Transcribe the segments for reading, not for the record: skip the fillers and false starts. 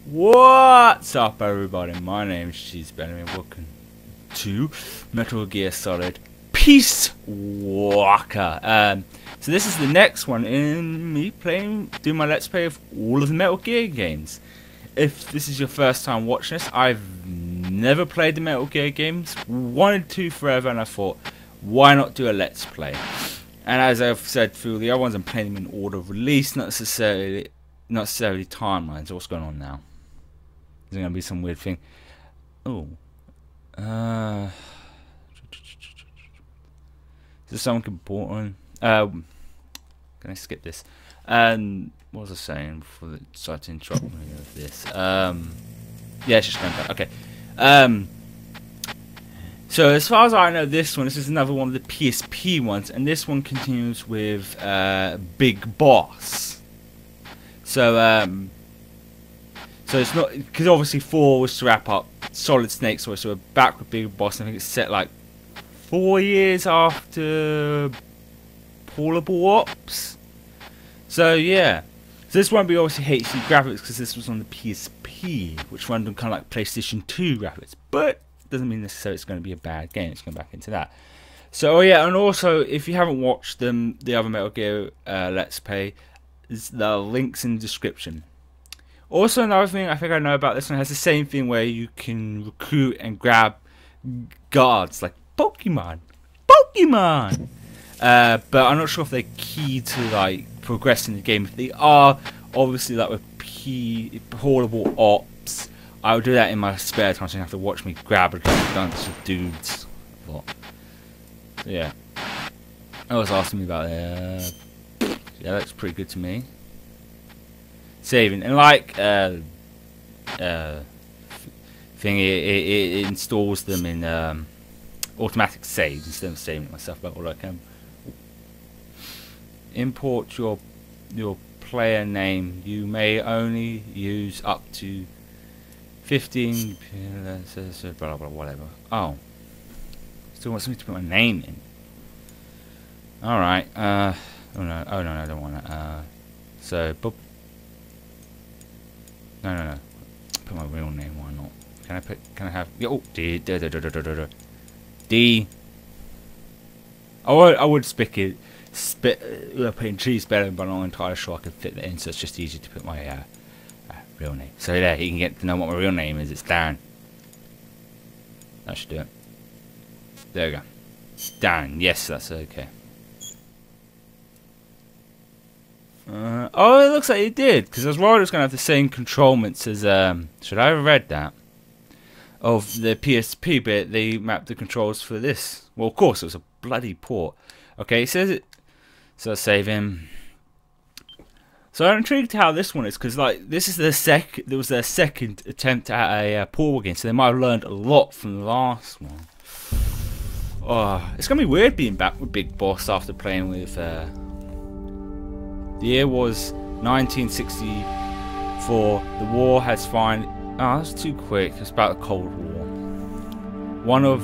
What's up, everybody? My name is Cheesebellamy and welcome to Metal Gear Solid Peace Walker. So this is the next one in me doing my Let's Play of all of the Metal Gear games. If this is your first time watching this, I've never played the Metal Gear games, wanted to forever, and I thought, why not do a Let's Play? And as I've said through the other ones, I'm playing them in order of release, not necessarily timelines. What's going on now? Is there going to be some weird thing? Oh. Is there something important? Can I skip this? What was I saying before they decided to interrupt me with this? Yeah, it's just going back. Okay. So as far as I know, this is another one of the PSP ones, and this one continues with Big Boss. So it's not, because obviously 4 was to wrap up Solid Snake, so we're back with Big Boss. I think it's set like 4 years after Portable Ops. So yeah, so this won't be obviously HD graphics because this was on the PSP, which runs on kind of like PlayStation 2 graphics, but doesn't mean necessarily it's going to be a bad game. It's going back into that. So yeah, and also if you haven't watched the other Metal Gear Let's Play, the links in the description. Also, another thing I think I know about this one has the same thing where you can recruit and grab guards like Pokemon. But I'm not sure if they're key to like progressing the game. If they are, obviously like with Portable Ops, I would do that in my spare time, so you have to watch me grab a bunch of dudes. So yeah, I was asking me about it. Yeah, that's pretty good to me. Saving and like thing, it installs them in automatic saves instead of saving it myself. But all I can import your player name. You may only use up to 15. Blah blah whatever. Oh, still wants me to put my name in. All right. Oh no, I don't want that. So. No. Put my real name. Why not? Can I have? Oh, D. I would put in Cheesebellamy, but I'm not entirely sure I could fit that in. So it's just easier to put my real name. So there, you can get to know what my real name is. It's Darren. That should do it. There we go. Darren. Yes, that's okay. Oh, it looks like it did, because I was worried it was going to have the same controlments as, should I have read that? Of the PSP bit, they mapped the controls for this. Well, of course, it was a bloody port. Okay, it says it, so I'll save him. So I'm intrigued how this one is, because, like, this is there was their second attempt at a portable game, so they might have learned a lot from the last one. Oh, it's going to be weird being back with Big Boss after playing with, the year was 1964. The war has finally... Oh, that's too quick. It's about the Cold War. One of...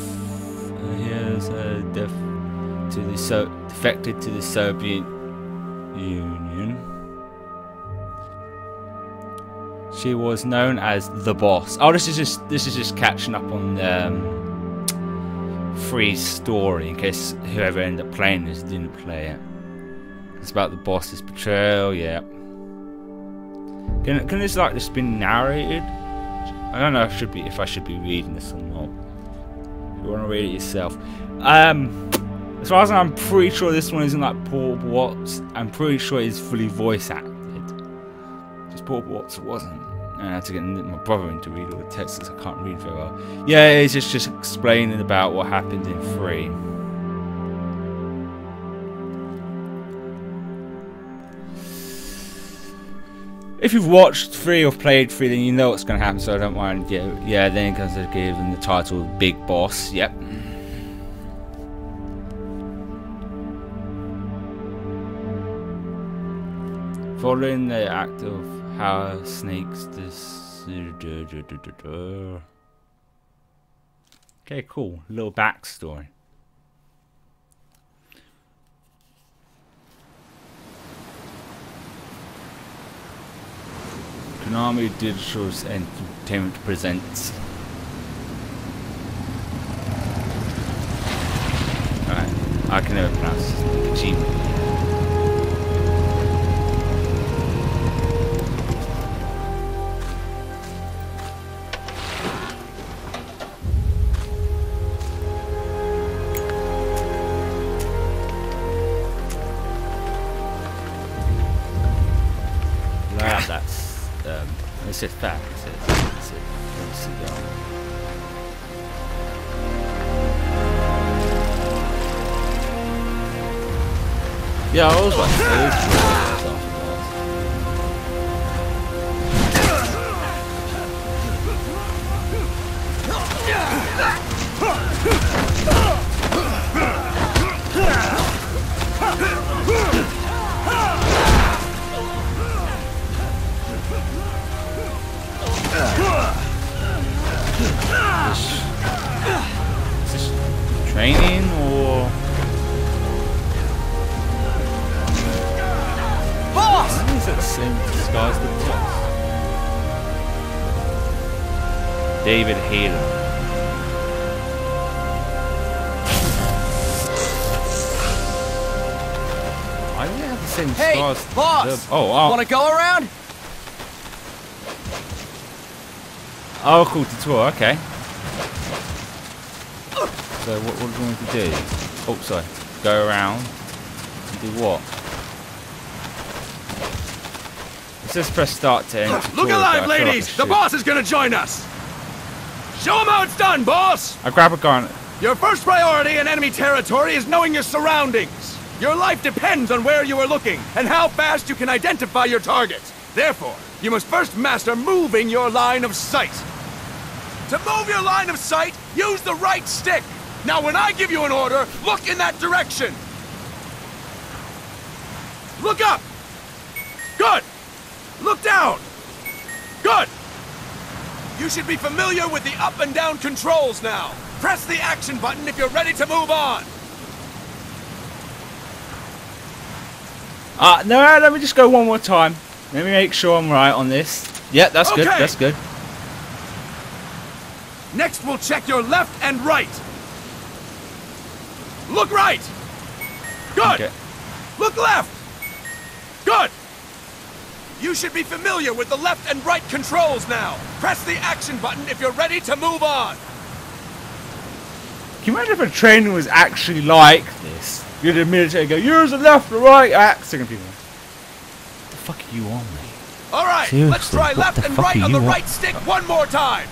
here's defected to the Soviet Union. She was known as the Boss. Oh, this is just catching up on Free's story in case whoever ended up playing this didn't play it. It's about the boss's betrayal, yeah. Can this like just be narrated? I don't know if I should be reading this or not. If you want to read it yourself. As far as I'm pretty sure this one isn't like Portable Ops. I'm pretty sure it's fully voice acted. Just Portable Ops it wasn't. And I had to get my brother in to read all the text because I can't read very well. Yeah, it's just explaining about what happened in 3. If you've watched 3 or played 3, then you know what's going to happen, so I don't mind. Yeah, then it comes to giving the title Big Boss. Yep. Following the act of how snakes Okay, cool. Little backstory. Konami Digital Entertainment presents. Alright, I can never pronounce Cheesebellamy. It says back. It says. Let me see that. Yeah, I was about to say this. Is this training or boss? Is it the same disguise as the boss? David Hayler. Why do they have the same Hey, disguise? boss! Oh, wanna go around? Oh, cool tutorial. Okay. So what are we going to do? Oh, sorry. Go around and do what? It says press start to end. Look alive, ladies! The boss is gonna join us! Show him how it's done, boss! I grab a gun. Your first priority in enemy territory is knowing your surroundings. Your life depends on where you are looking and how fast you can identify your target. Therefore, you must first master moving your line of sight. To move your line of sight, use the right stick. Now when I give you an order, look in that direction. Look up. Good. Look down. Good. You should be familiar with the up and down controls now. Press the action button if you're ready to move on. No, let me just go one more time. Let me make sure I'm right on this. Yeah, that's good. That's good. Next, we'll check your left and right. Look right. Good. Okay. Look left. Good. You should be familiar with the left and right controls now. Press the action button if you're ready to move on. Can you imagine if a training was actually like this? You're the military go, use the left or right accent. People, what the fuck are you on, mate? All right, let's try left and right on the right stick one more time.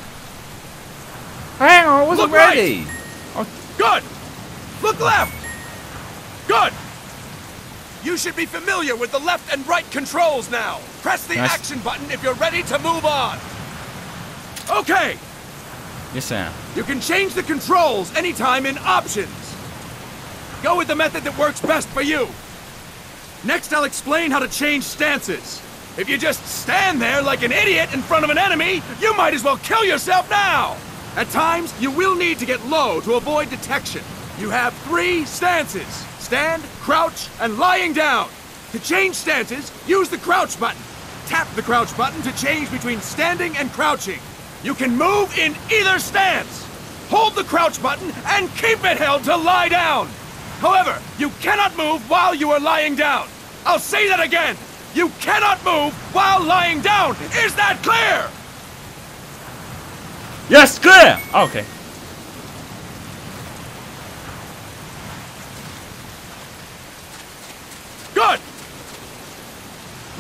Hang on, I wasn't ready. Right. Good. Look left. Good. You should be familiar with the left and right controls now. Press the action button if you're ready to move on. Okay. Yes, Sam. You can change the controls anytime in options. Go with the method that works best for you. Next, I'll explain how to change stances. If you just stand there like an idiot in front of an enemy, you might as well kill yourself now. At times, you will need to get low to avoid detection. You have 3 stances: stand, crouch, and lying down. To change stances, use the crouch button. Tap the crouch button to change between standing and crouching. You can move in either stance. Hold the crouch button and keep it held to lie down. However, you cannot move while you are lying down. I'll say that again. You cannot move while lying down. Is that clear? Yes, clear. Oh, okay. Good.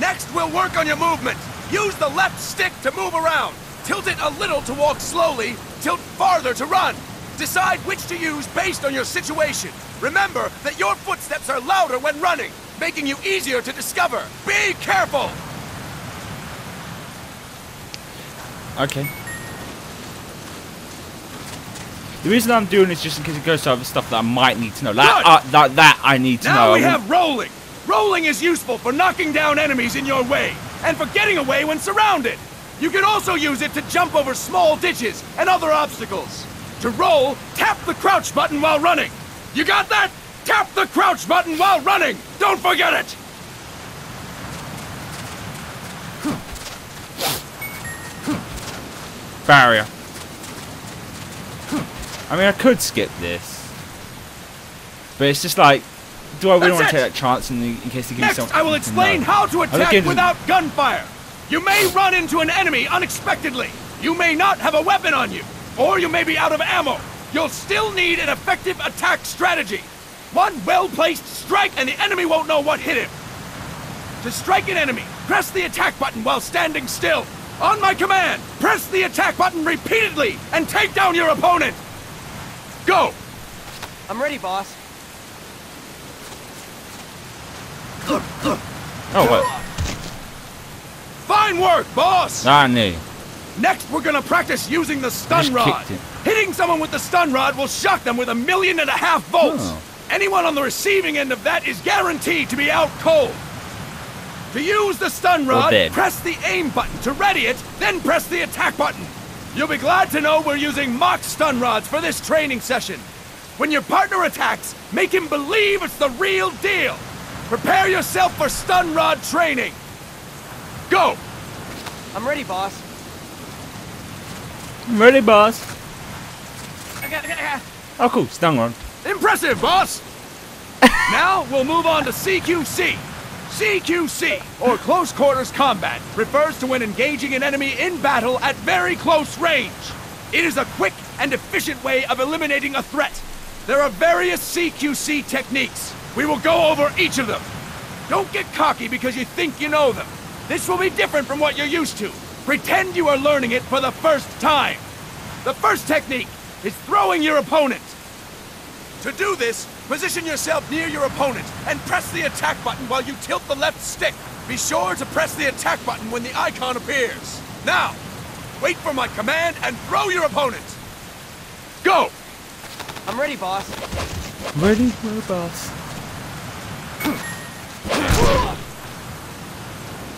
Next, we'll work on your movement. Use the left stick to move around. Tilt it a little to walk slowly. Tilt farther to run. Decide which to use based on your situation. Remember that your footsteps are louder when running, making you easier to discover. Be careful! Okay. The reason I'm doing this just in case it goes to other stuff that I might need to know. That I need to know. Now we have rolling. Rolling is useful for knocking down enemies in your way, and for getting away when surrounded. You can also use it to jump over small ditches and other obstacles. To roll, tap the crouch button while running. You got that? Tap the crouch button while running! Don't forget it! barrier. I mean, I could skip this, but it's just like, do I really want to take that chance in case they give me Next, something? I will explain how to attack without gunfire. You may run into an enemy unexpectedly. You may not have a weapon on you, or you may be out of ammo. You'll still need an effective attack strategy. One well-placed strike and the enemy won't know what hit him. To strike an enemy, press the attack button while standing still. On my command, press the attack button repeatedly and take down your opponent. Go! I'm ready, boss. Oh, what? Fine work, boss! I knew. Next, we're gonna practice using the stun rod. Hitting someone with the stun rod will shock them with 1.5 million volts. Oh. Anyone on the receiving end of that is guaranteed to be out cold. To use the stun rod, press the aim button to ready it, then press the attack button. You'll be glad to know we're using mock stun rods for this training session. When your partner attacks, make him believe it's the real deal. Prepare yourself for stun rod training. Go! I'm ready, boss. I'm ready, boss. Oh, cool. Stun rod. Impressive, boss! Now we'll move on to CQC. CQC, or Close Quarters Combat, refers to when engaging an enemy in battle at very close range. It is a quick and efficient way of eliminating a threat. There are various CQC techniques. We will go over each of them. Don't get cocky because you think you know them. This will be different from what you're used to. Pretend you are learning it for the first time. The first technique is throwing your opponent. To do this, position yourself near your opponent and press the attack button while you tilt the left stick. Be sure to press the attack button when the icon appears. Now, wait for my command and throw your opponent. Go! I'm ready, boss. Ready for the boss.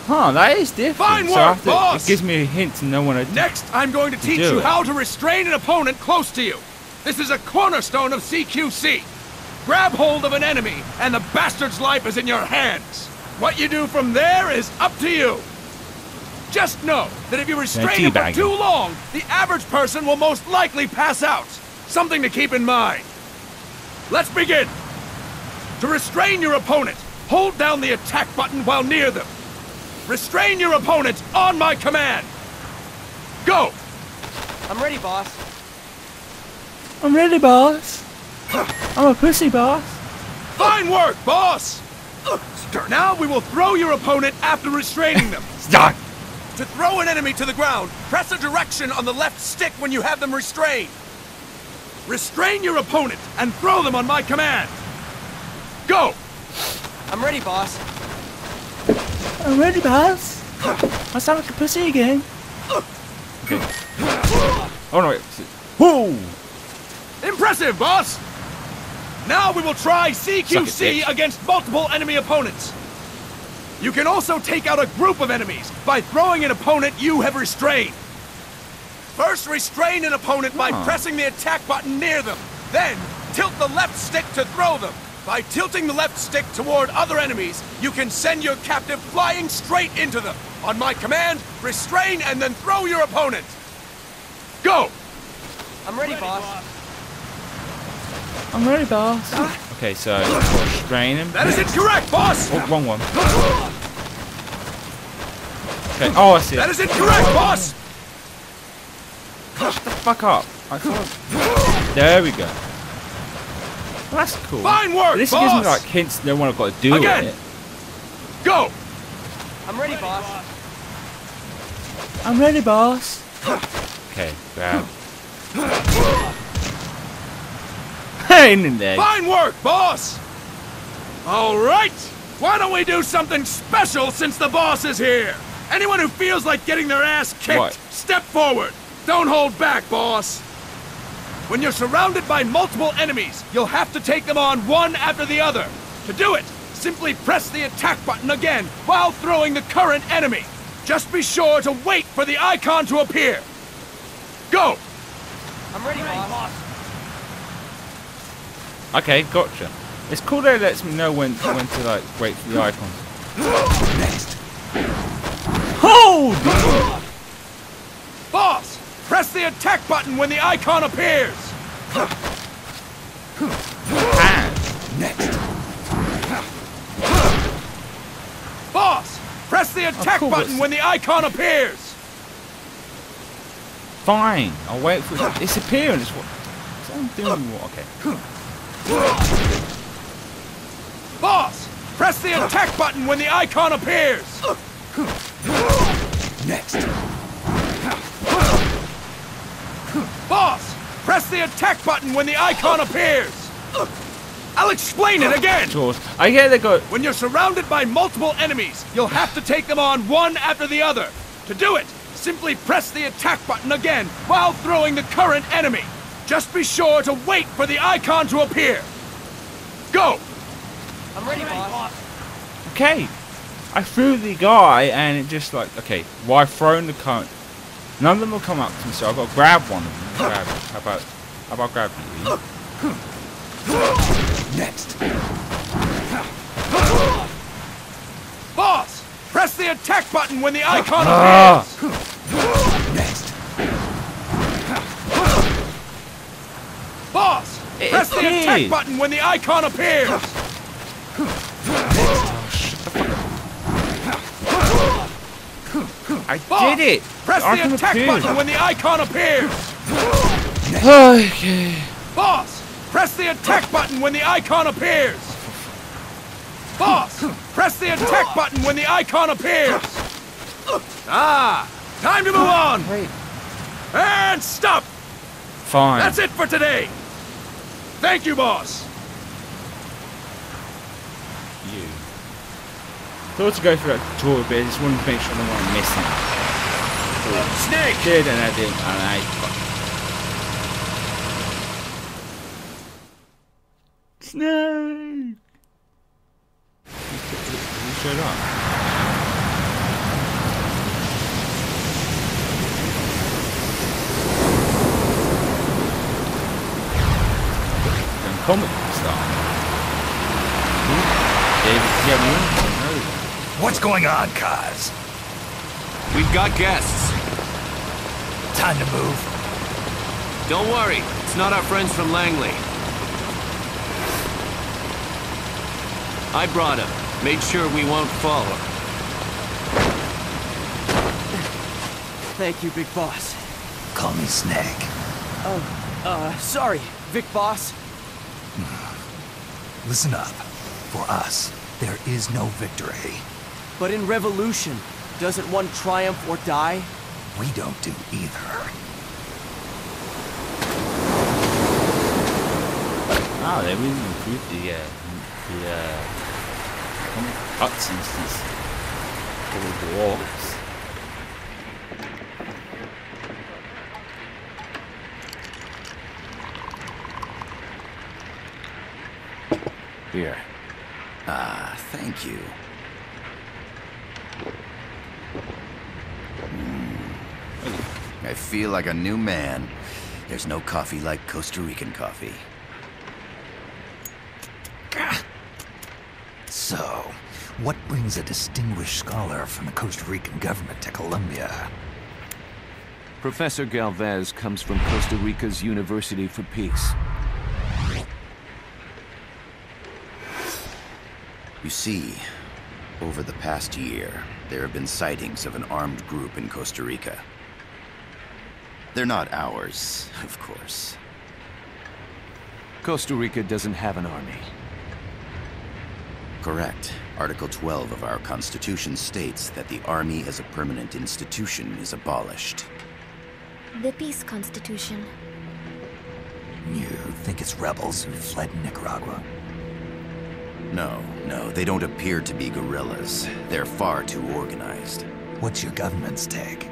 Huh, that is different. Fine so work, boss! It gives me a hint to know when I Next, I'm going to teach you how to restrain an opponent close to you. This is a cornerstone of CQC. Grab hold of an enemy, and the bastard's life is in your hands. What you do from there is up to you. Just know that if you restrain him for too long, the average person will most likely pass out. Something to keep in mind. Let's begin. To restrain your opponent, hold down the attack button while near them. Restrain your opponent on my command. Go! I'm ready, boss. I'm ready, boss. I'm a pussy, boss. Fine work, boss! Now we will throw your opponent after restraining them. Stop! To throw an enemy to the ground, press a direction on the left stick when you have them restrained. Restrain your opponent and throw them on my command. Go! I'm ready, boss. I'm ready, boss. I sound like a pussy again. Okay. Oh no, wait. Whoa! Impressive, boss! Now we will try CQC against multiple enemy opponents. You can also take out a group of enemies by throwing an opponent you have restrained. First, restrain an opponent by pressing the attack button near them. Then, tilt the left stick to throw them. By tilting the left stick toward other enemies, you can send your captive flying straight into them. On my command, restrain and then throw your opponent. Go! I'm ready, boss. I'm ready, boss. Okay, so restrain him. That is incorrect, boss! Oh, wrong one. Okay, oh, I see it. That is incorrect, boss! Shut the fuck up. I can't. There we go. Well, that's cool. Fine work, this boss! gives me like hints to know what I've got to do Again. with it. Go! I'm ready, boss. I'm ready, boss. Okay, grab. In there. Fine work, boss! Alright! Why don't we do something special since the boss is here? Anyone who feels like getting their ass kicked, step forward. Don't hold back, boss. When you're surrounded by multiple enemies, you'll have to take them on one after the other. To do it, simply press the attack button again while throwing the current enemy. Just be sure to wait for the icon to appear. Go! I'm ready, boss. Okay, gotcha. It's cool that it lets me know when to like wait for the icon. Next. Hold! Boss, press the attack button when the icon appears! Next. Boss, press the attack button when the icon appears! Fine, I'll wait for it to disappear and it's what I'm doing. Okay. Boss, press the attack button when the icon appears! Next. Boss, press the attack button when the icon appears! I'll explain it again! George, I get they go. When you're surrounded by multiple enemies, you'll have to take them on one after the other. To do it, simply press the attack button again while throwing the current enemy. Just be sure to wait for the icon to appear. Go! I'm ready, boss. Okay, I threw the guy and it just like, okay, well I've thrown the current. None of them will come up to me, so I've got to grab one of them. Grab it. How about grab you? Next. Boss, press the attack button when the icon appears. Next. Boss, press the attack button when the icon appears. I Boss, did it! Press the attack button when the icon appears. Okay. Boss, press the attack button when the icon appears. Boss, press the attack button when the icon appears. Ah, time to move on. Wait. And stop. Fine. That's it for today. Thank you, boss. You. Thought to go through that tutorial bit, I just wanted to make sure I wasn't missing. Snake! Did and I didn't, and I. Snake! You showed up. Comic stuff. David, yeah, no. What's going on, Kaz? We've got guests. Time to move. Don't worry, it's not our friends from Langley. I brought him. Made sure we won't fall. Thank you, Big Boss. Call me Snake. Sorry, Vic Boss. Listen up. For us, there is no victory. But in Revolution, doesn't one triumph or die? We don't do either. Oh, they really improved the cutscenes for the dwarves. Here. Ah, thank you. I feel like a new man. There's no coffee like Costa Rican coffee. So, what brings a distinguished scholar from the Costa Rican government to Colombia? Professor Galvez comes from Costa Rica's University for Peace. You see, over the past year, there have been sightings of an armed group in Costa Rica. They're not ours, of course. Costa Rica doesn't have an army. Correct. Article 12 of our Constitution states that the Army as a permanent institution is abolished. The Peace Constitution. You think it's rebels who fled Nicaragua? No, they don't appear to be guerrillas. They're far too organized. What's your government's take?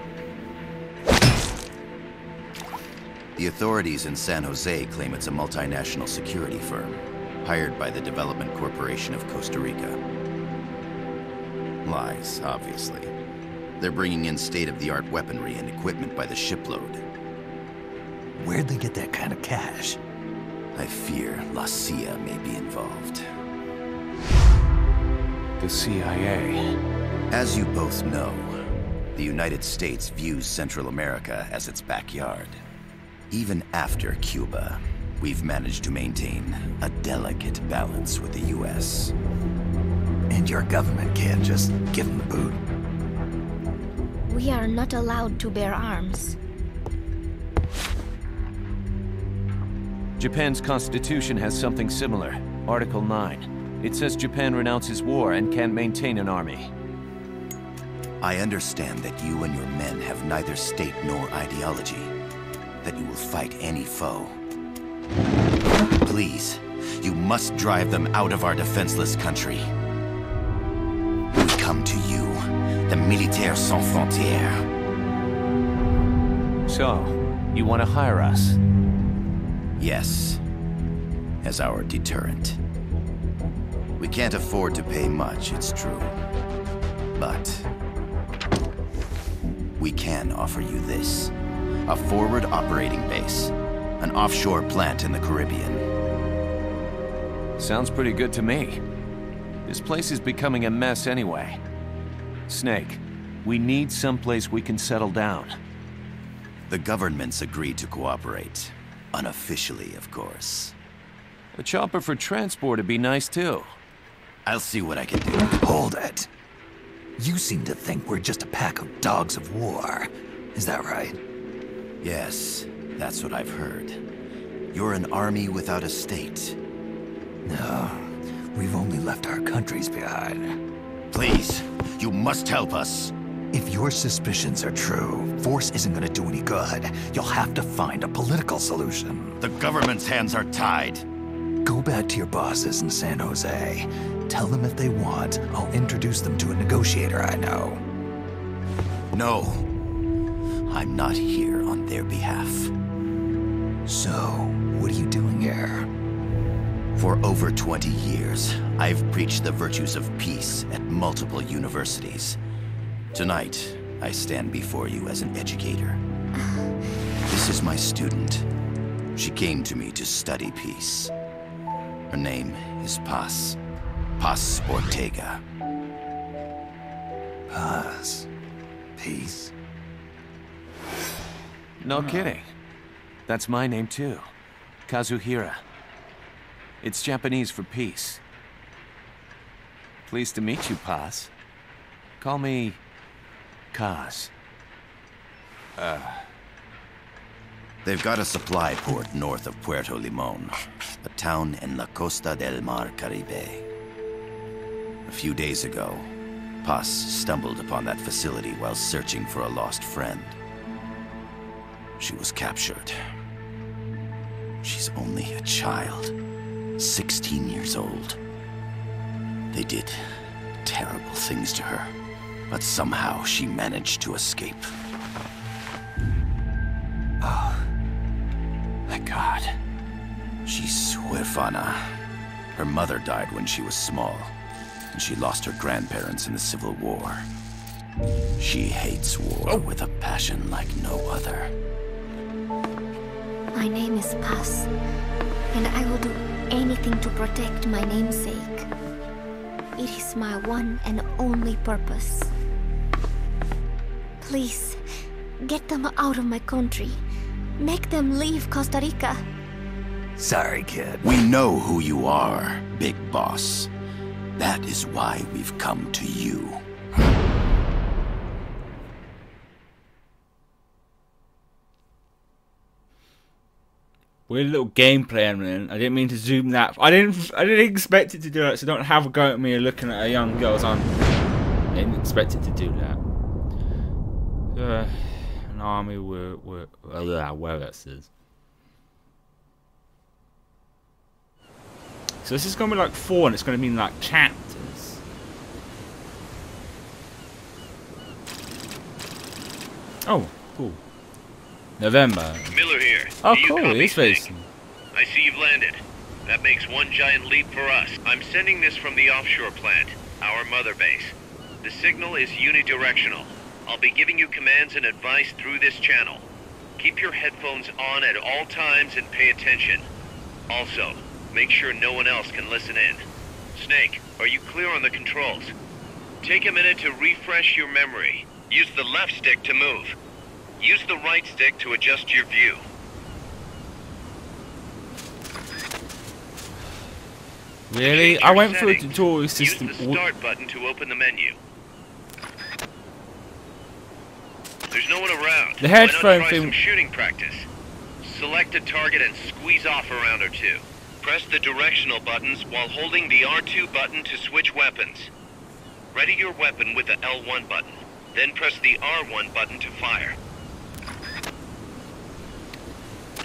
The authorities in San Jose claim it's a multinational security firm, hired by the Development Corporation of Costa Rica. Lies, obviously. They're bringing in state-of-the-art weaponry and equipment by the shipload. Where'd they get that kind of cash? I fear La CIA may be involved. The CIA. As you both know, The United States views Central America as its backyard. Even after Cuba, we've managed to maintain a delicate balance with the US. And your government can't just give them the boot? We are not allowed to bear arms. Japan's constitution has something similar. Article 9. It says Japan renounces war and can't maintain an army. I understand that you and your men have neither state nor ideology, that you will fight any foe. Please, you must drive them out of our defenseless country. We come to you, the Militaires Sans Frontières. So, you want to hire us? Yes, as our deterrent. We can't afford to pay much, it's true. But we can offer you this. A forward operating base. An offshore plant in the Caribbean. Sounds pretty good to me. This place is becoming a mess anyway. Snake, we need someplace we can settle down. The governments agreed to cooperate. Unofficially, of course. A chopper for transport would be nice too. I'll see what I can do. Hold it. You seem to think we're just a pack of dogs of war. Is that right? Yes, that's what I've heard. You're an army without a state. No, we've only left our countries behind. Please, you must help us. If your suspicions are true, force isn't gonna do any good. You'll have to find a political solution. The government's hands are tied. Go back to your bosses in San Jose. Tell them if they want, I'll introduce them to a negotiator I know. No. I'm not here on their behalf. So, what are you doing here? For over 20 years, I've preached the virtues of peace at multiple universities. Tonight, I stand before you as an educator. This is my student. She came to me to study peace. Her name is Paz. Paz Ortega. Paz. Peace. No kidding. That's my name too. Kazuhira. It's Japanese for peace. Pleased to meet you, Paz. Call me Kaz. They've got a supply port north of Puerto Limon, a town in la Costa del Mar Caribe. A few days ago, Paz stumbled upon that facility while searching for a lost friend. She was captured. She's only a child, 16 years old. They did terrible things to her, but somehow she managed to escape. Oh, thank God. She's huérfana. Her mother died when she was small, and she lost her grandparents in the Civil War. She hates war with a passion like no other. My name is Paz, and I will do anything to protect my namesake. It is my one and only purpose. Please, get them out of my country. Make them leave Costa Rica. Sorry, kid. We know who you are, Big Boss. That is why we've come to you. Weird little gameplay, man. I didn't mean to zoom that. I didn't expect it to do that. So don't have a go at me looking at a young girl's arm. I didn't expect it to do that. An army where that says. So this is gonna be like 4, and it's gonna be in like chapters. Oh, cool. November. Miller here. Oh, Do you cool. copy, He's Snake? facing. I see you've landed. That makes one giant leap for us. I'm sending this from the offshore plant, our mother base. The signal is unidirectional. I'll be giving you commands and advice through this channel. Keep your headphones on at all times and pay attention. Also, make sure no one else can listen in. Snake, are you clear on the controls? Take a minute to refresh your memory. Use the left stick to move. Use the right stick to adjust your view. Really? I went through a tutorial system. Use the start button to open the menu. There's no one around. The headphone Why not try thing. some shooting practice? Select a target and squeeze off a round or two. Press the directional buttons while holding the R2 button to switch weapons. Ready your weapon with the L1 button. Then press the R1 button to fire.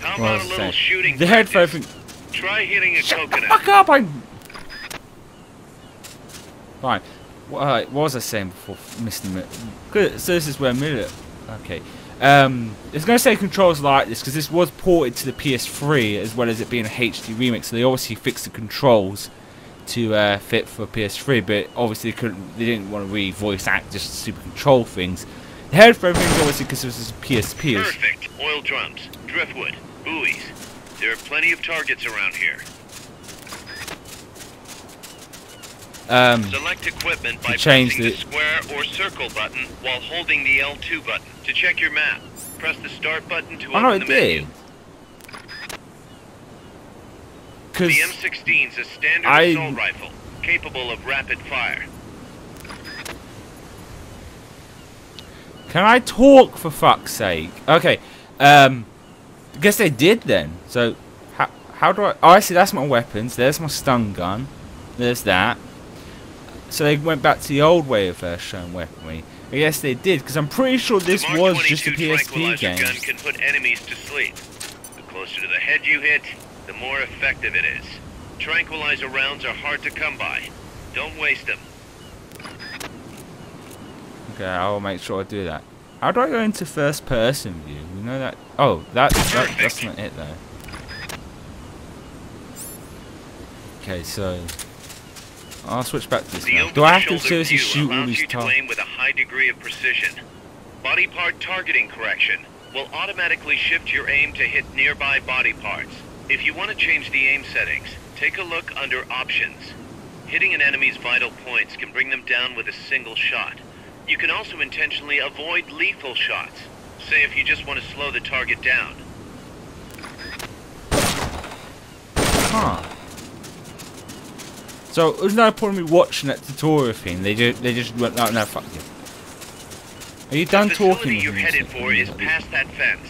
How about a little shooting The practice? headphone thing. Try hitting a coconut. Fuck up! Fine. What was I saying before? Missing a minute. Good. So this is where a minute. Okay. It's going to say controls like this because this was ported to the PS3 as well as it being a HD remix. So they obviously fixed the controls to fit for PS3, but obviously they didn't want to really voice act just super control things. The headphone thing is obviously because this is PSP. Perfect. Oil drums, driftwood, buoys. There are plenty of targets around here. Select equipment by pressing the square or circle button while holding the L2 button. To check your map, press the start button to open the menu. The M16 is a standard assault rifle, capable of rapid fire. Can I talk for fuck's sake? Okay, I guess they did then. So, how do I... Oh, I see, that's my weapons. There's my stun gun. There's that. So they went back to the old way of showing weaponry. I guess they did, because I'm pretty sure this was just a PSP game. Gun can put enemies to sleep. The closer to the head you hit, the more effective it is. Tranquilizer rounds are hard to come by. Don't waste them. Okay, I'll make sure I do that. How do I go into first person view? You know that... Oh, that's not it though. Okay, so... I'll switch back to this now. Do I have to seriously shoot all these targets? Aim with a high degree of precision. Body part targeting correction will automatically shift your aim to hit nearby body parts. If you want to change the aim settings, take a look under Options. Hitting an enemy's vital points can bring them down with a single shot. You can also intentionally avoid lethal shots. Say if you just want to slow the target down. Huh. So there's no point in me watching that tutorial thing. They just went, no, fuck you. Are you done talking? The facility you're headed for is past that fence.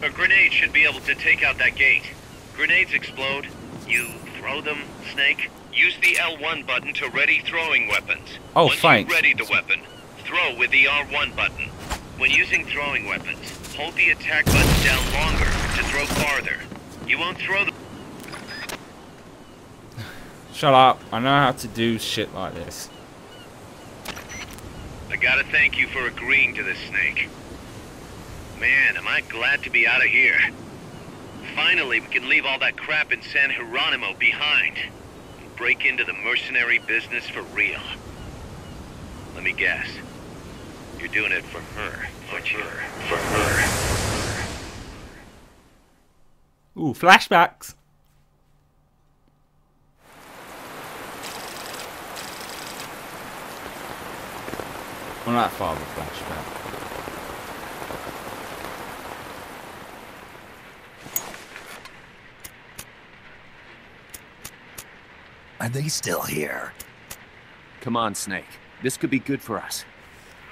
A grenade should be able to take out that gate. Grenades explode. You throw them, Snake. Use the L1 button to ready throwing weapons. Oh, Once thanks. you ready the weapon, throw with the R1 button. When using throwing weapons, hold the attack button down longer to throw farther. You won't throw the... Shut up. I know how to do shit like this. I gotta thank you for agreeing to this, Snake. Man, am I glad to be out of here. Finally, we can leave all that crap in San Geronimo behind. And break into the mercenary business for real. Let me guess. You're doing it for her, aren't you? For her. Ooh, flashbacks. Well, not that far of a flashback. Are they still here? Come on, Snake. This could be good for us.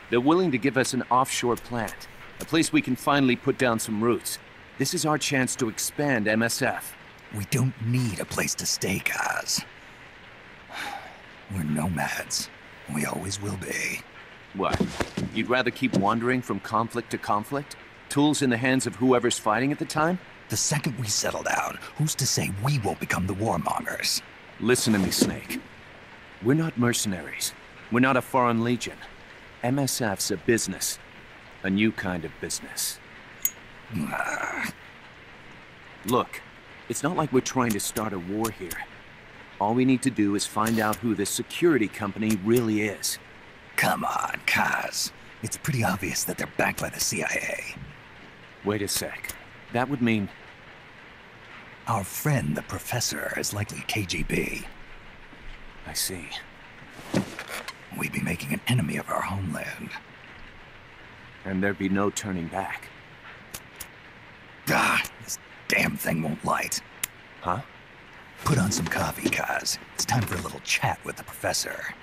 They're willing to give us an offshore plant. A place we can finally put down some roots. This is our chance to expand MSF. We don't need a place to stay, guys. We're nomads. We always will be. What? You'd rather keep wandering from conflict to conflict? Tools in the hands of whoever's fighting at the time? The second we settle down, who's to say we won't become the warmongers? Listen to me, Snake. We're not mercenaries. We're not a foreign legion. MSF's a business. A new kind of business. Look, it's not like we're trying to start a war here. All we need to do is find out who this security company really is. Come on, Kaz. It's pretty obvious that they're backed by the CIA. Wait a sec. That would mean... Our friend, the Professor, is likely KGB. I see. We'd be making an enemy of our homeland. And there'd be no turning back. Ah, this damn thing won't light. Huh? Put on some coffee, Kaz. It's time for a little chat with the professor.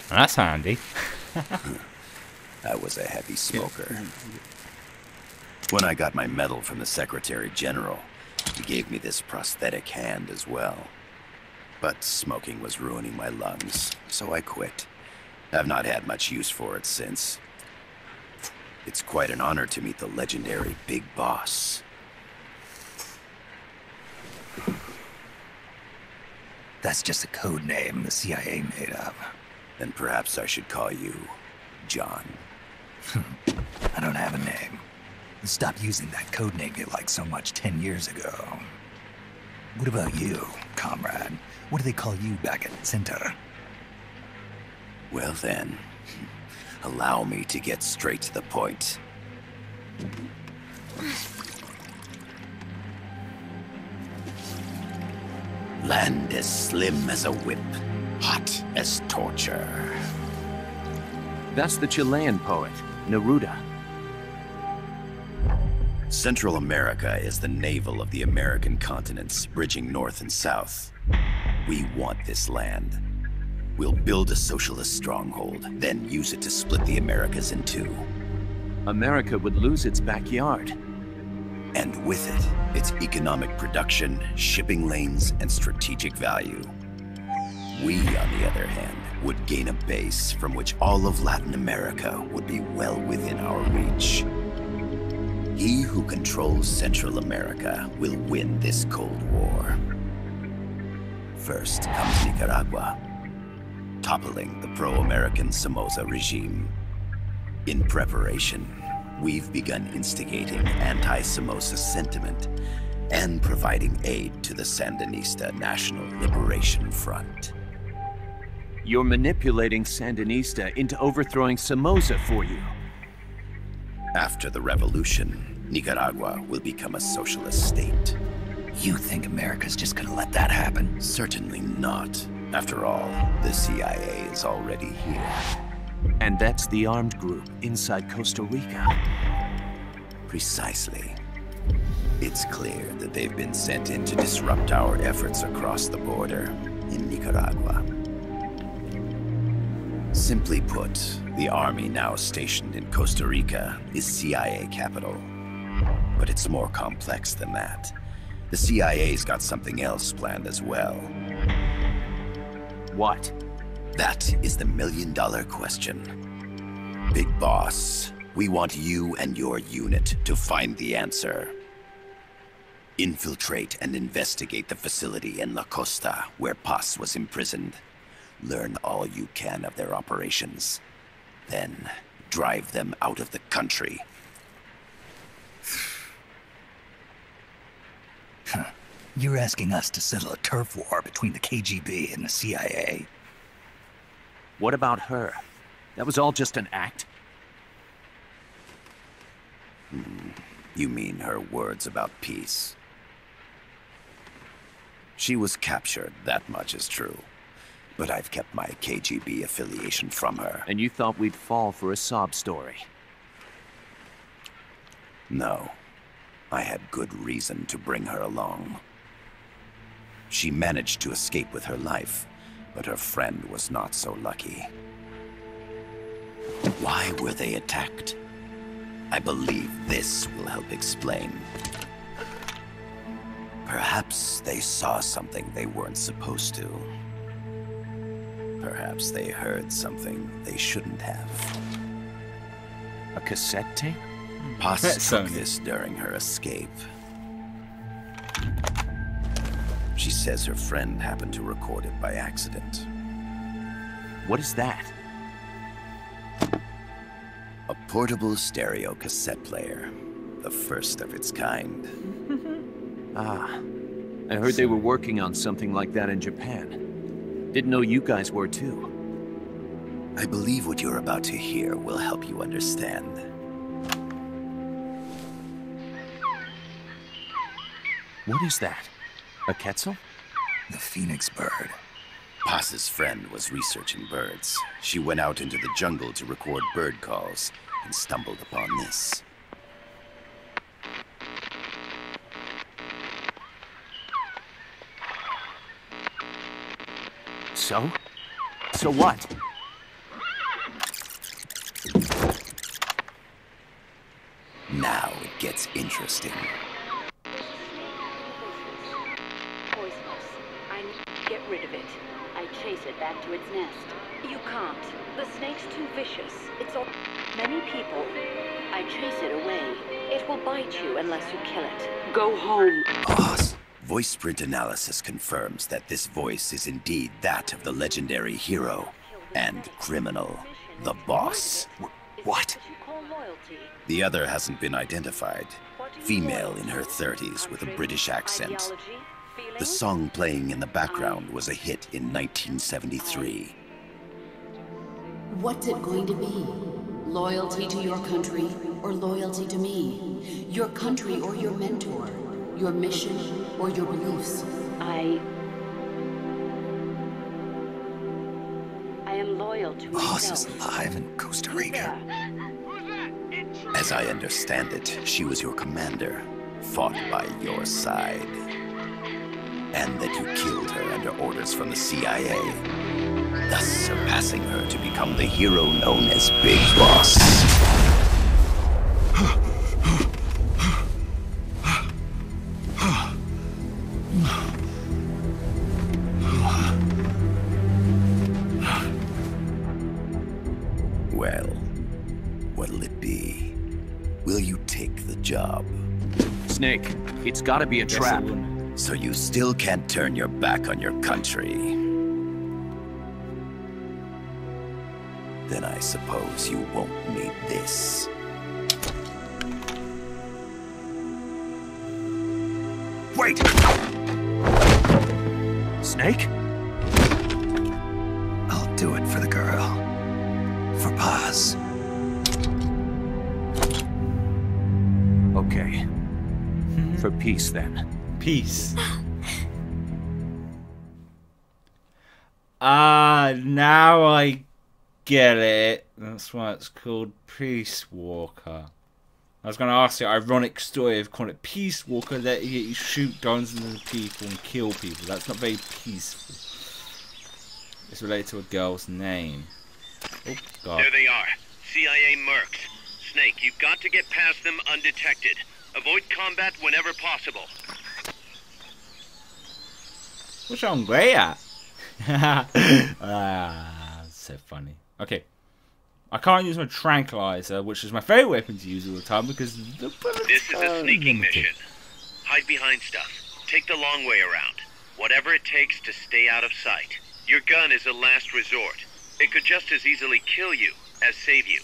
That's handy. I was a heavy smoker. When I got my medal from the Secretary General, he gave me this prosthetic hand as well. But smoking was ruining my lungs, so I quit. I've not had much use for it since. It's quite an honor to meet the legendary Big Boss. That's just a code name the CIA made up. Then perhaps I should call you John. I don't have a name. Stop using that code name you liked so much 10 years ago. What about you, comrade? What do they call you back at Center? Well then, allow me to get straight to the point. Land as slim as a whip, hot as torture. That's the Chilean poet, Neruda. Central America is the navel of the American continents, bridging north and south. We want this land. We'll build a socialist stronghold, then use it to split the Americas in two. America would lose its backyard. And with it, its economic production, shipping lanes, and strategic value. We, on the other hand, would gain a base from which all of Latin America would be well within our reach. He who controls Central America will win this Cold War. First comes Nicaragua, toppling the pro-American Somoza regime. In preparation, we've begun instigating anti-Somoza sentiment and providing aid to the Sandinista National Liberation Front. You're manipulating Sandinista into overthrowing Somoza for you. After the revolution, Nicaragua will become a socialist state. You think America's just gonna let that happen? Certainly not. After all, the CIA is already here. And that's the armed group inside Costa Rica. Precisely. It's clear that they've been sent in to disrupt our efforts across the border in Nicaragua. Simply put, the army now stationed in Costa Rica is CIA capital. But it's more complex than that. The CIA's got something else planned as well. What? That is the million-dollar question. Big Boss, we want you and your unit to find the answer. Infiltrate and investigate the facility in La Costa where Paz was imprisoned. Learn all you can of their operations. Then, drive them out of the country. You're asking us to settle a turf war between the KGB and the CIA? What about her? That was all just an act? You mean her words about peace? She was captured, that much is true. But I've kept my KGB affiliation from her. And you thought we'd fall for a sob story? No. I had good reason to bring her along. She managed to escape with her life, but her friend was not so lucky. Why were they attacked? I believe this will help explain. Perhaps they saw something they weren't supposed to. Perhaps they heard something they shouldn't have. A cassette tape? Paz took this during her escape. She says her friend happened to record it by accident. What is that? A portable stereo cassette player. The first of its kind. Ah. I heard they were working on something like that in Japan. Didn't know you guys were too. I believe what you're about to hear will help you understand. What is that? A quetzal? The phoenix bird. Paz's friend was researching birds. She went out into the jungle to record bird calls and stumbled upon this. So? So what? Now it gets interesting. Poisonous. I need to get rid of it. I chase it back to its nest. You can't. The snake's too vicious. It's all... Many people. I chase it away. It will bite you unless you kill it. Go home. Voice print analysis confirms that this voice is indeed that of the legendary hero and criminal, the boss. What? The other hasn't been identified. Female in her 30s with a British accent. The song playing in the background was a hit in 1973. What's it going to be? Loyalty to your country or loyalty to me? Your country or your mentor? Your mission or your beliefs? I am loyal to Boss myself. is alive in Costa Rica. As I understand it, she was your commander, fought by your side. And that you killed her under orders from the CIA, thus surpassing her to become the hero known as Big Boss. Well, what'll it be? Will you take the job? Snake, it's gotta be a trap. So you still can't turn your back on your country? Then I suppose you won't need this. Wait! Snake? I'll do it for the girl. For Paz. Okay. For peace, then. Peace. Now I get it. That's why it's called Peace Walker. I was going to ask the ironic story of calling it Peace Walker, that you shoot guns into people and kill people. That's not very peaceful. It's related to a girl's name. Oh, God. There they are. CIA mercs. Snake, you've got to get past them undetected. Avoid combat whenever possible. Which I'm great at. So funny. Okay. I can't use my tranquilizer, which is my favorite weapon to use all the time because the bullets This is a sneaking limited. mission. Hide behind stuff. Take the long way around. Whatever it takes to stay out of sight. Your gun is a last resort. It could just as easily kill you as save you.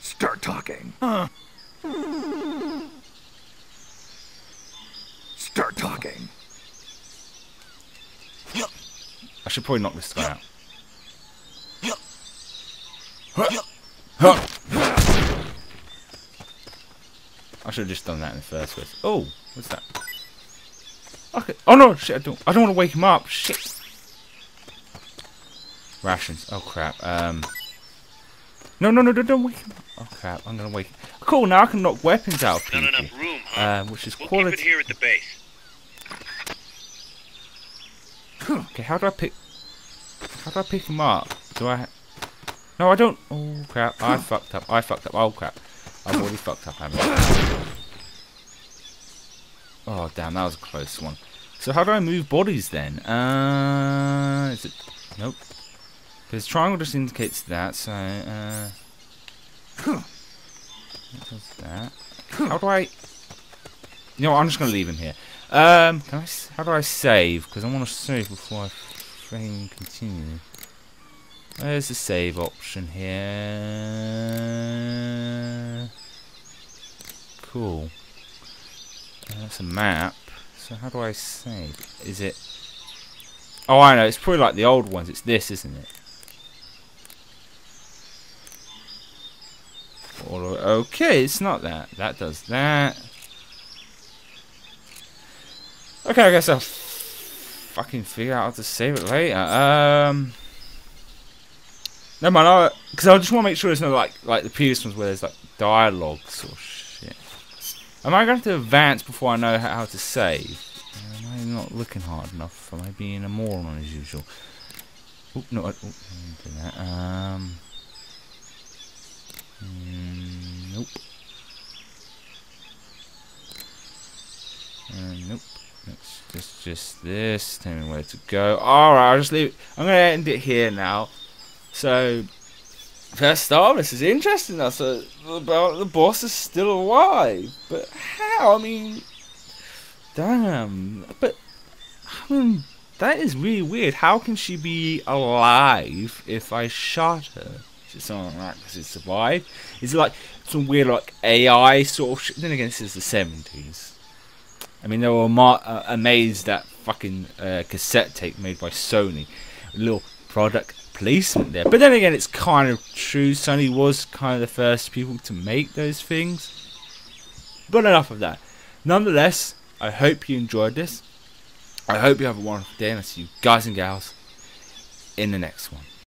Start talking. Start talking. I should probably knock this guy out. I should have just done that in the first place. Oh, what's that? Okay. Oh no, shit! I don't want to wake him up. Shit. Rations. Oh crap. No, don't wake him up. Oh crap! I'm gonna wake. Cool. Now I can knock weapons out of people. Not enough room, huh? Which is We'll quality. keep it here at the base. Okay, how do I pick him up? Do I? No, I don't. Oh crap! I fucked up. Oh crap! I've already fucked up, haven't I? Oh damn, that was a close one. So how do I move bodies then? Is it? Nope. Because triangle just indicates that. So what does that? How do I? You know what, I'm just gonna leave him here. How do I save? Because I want to save before I frame continue. There's the save option here. Cool. That's a map. So how do I save? Is it... Oh, I know. It's probably like the old ones. It's this, isn't it? Okay, it's not that. That does that. Okay, I guess I'll fucking figure out how to save it later. No man, because I just want to make sure there's no like the previous ones where there's like dialogues or shit. Am I going to advance before I know how to save? Am I not looking hard enough? Am I being a moron as usual? Oop, no, I didn't do that. Nope. Nope. It's just this. Tell me where to go. Alright, I'll just leave it. I'm going to end it here now. So, first off, this is interesting. So, about the boss is still alive. But how? I mean, damn. But, I mean, that is really weird. How can she be alive if I shot her? Is it something like that because it survived? Is it like some weird like AI sort of shit? Then again, this is the 70s. I mean, they were amazed at fucking cassette tape made by Sony. A little product placement there. But then again, it's kind of true. Sony was kind of the first people to make those things. But enough of that. Nonetheless, I hope you enjoyed this. I hope you have a wonderful day, and I'll see you guys and gals in the next one.